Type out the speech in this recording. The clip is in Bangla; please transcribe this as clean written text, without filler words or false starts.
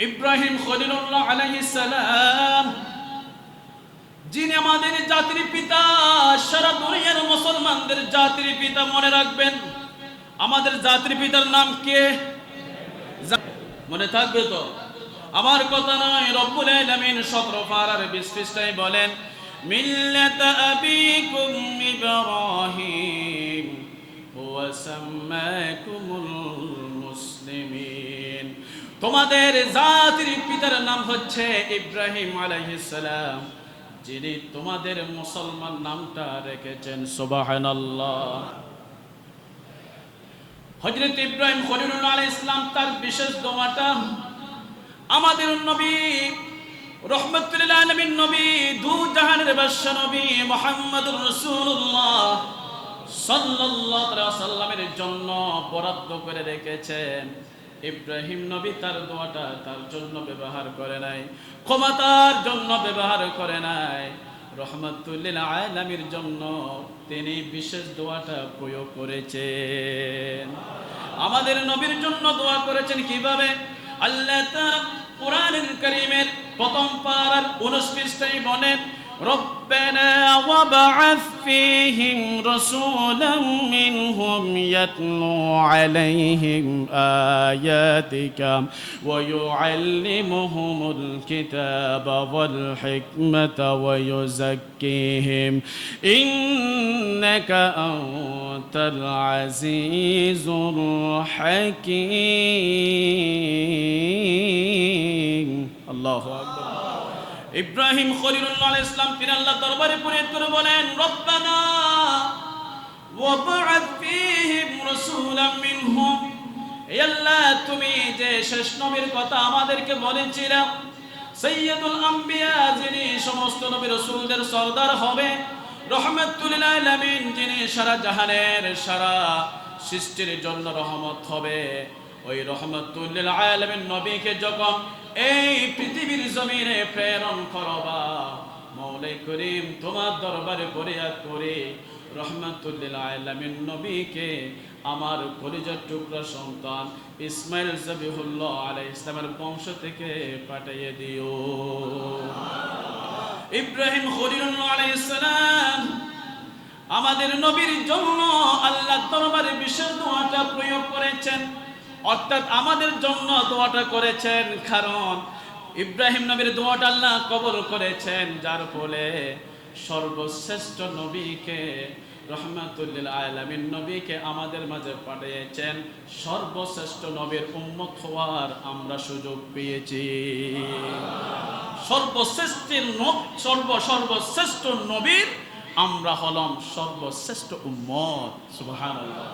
ইব্রাহিম খলিলুল্লাহ আলাইহিস সালাম, যিনি আমাদের জাতির পিতা, সারা দুনিয়ার মুসলমানদের জাতির পিতা। মনে রাখবেন, আমাদের জাতির পিতার নাম কে? মনে থাকবে তো? আমার কথা নয়, রব্বুল আলামিন 17 পারার 20 পৃষ্ঠায় বলেন, মিল্লাত আবিকুম ইব্রাহিম ওয়া সাম্মাকুমুল মুসলিমিন। তোমাদের জাতির পিতার নাম হচ্ছে ইব্রাহিম আলাইহিস সালাম, যিনি তোমাদের মুসলমান নামটা রেখেছেন। সুবহানাল্লাহ। হযরত ইব্রাহিম খলিলুল্লাহ আলাইহিস সালাম তার বিশেষ দোয়াটা আমাদের নবী রহমাতুল লিল আলামিন নবী, দু জাহানের বাদশা নবী মুহাম্মদুর রাসূলুল্লাহ সাল্লাল্লাহু আলাইহি ওয়াসাল্লামের জন্য বরাদ্দ করে রেখেছেন। ইব্রাহিম নবী তার দোয়াটা তার জন্য ব্যবহার করে নাই, ক্ষমতার জন্য ব্যবহার করে নাই, রহমাতুল লিল আলামিনের জন্য তিনি বিশেষ দোয়াটা প্রয়োগ করেছেন। আমাদের নবীর জন্য দোয়া করেছেন কিভাবে? আল্লাহ তাআলা কোরআনুল কারীমের প্রথম পারার 19 পৃষ্ঠায় বলেন, রব্বানা ওয়াবআথ ফীহিম রাসূলাম মিনহুম ইয়াতলু আলাইহিম আয়াতিকা ওয়া ইউআল্লিমুহুমুল কিতাবা ওয়াল হিকমাতা ওয়া ইউযাক্কিহিম ইন্নাকা আনতাল আজিজুর হাকীম। আল্লাহু আকবার। ইব্রাহিম খলিলুল্লাহ আলাইহিস সালাম তিনি আল্লাহর দরবারে ফরিয়াদ করে বলেন, রব্বানা ওয়াবআথ ফীহিম রাসূলাম মিনহুম। হে আল্লাহ, তুমি যে শেষ নবীর কথা আমাদেরকে বলেছিলা, সাইয়্যিদুল আম্বিয়া, যিনি সমস্ত নবী রাসূলদের সরদার হবে, রহমাতুল লিল আলামিন, যিনি সারা জাহানের সারা সৃষ্টির জন্য রহমত হবে, ওই রহমাতুল লিল আলামিন নবীকে যখন এই পৃথিবীর জমিনে প্রেরণ করবা, মওলাই করিম তোমার দরবারে ফরিয়াদ করে রহমাতুল লিল আলামিন নবীকে আমার কলিজার টুকরা সন্তান ইসমাইল জবিহুল্লাহ আলাইহিস সালামের বংশ থেকে পাঠিয়ে দিও। ইব্রাহিম খলিলুল্লাহ আলাইহিস সালাম আমাদের নবীর জন্য আল্লাহর দরবারে বিশেষ দোয়াটা প্রয়োগ করেছেন, অর্থাৎ আমাদের জন্য দোয়াটা করেছেন। কারণ ইব্রাহিম নবীর দোয়াটা আল্লাহ কবুল করেছেন, যার ফলে সর্বশ্রেষ্ঠ নবীকে, রহমাতুল লিল আলামিন নবীকে আমাদের মাঝে পাঠিয়েছেন। সর্বশ্রেষ্ঠ নবীর উম্মত হওয়ার আমরা সুযোগ পেয়েছি। সর্বশ্রেষ্ঠ নবীর আমরা হলাম সর্বশ্রেষ্ঠ উম্মত। সুবহানাল্লাহ।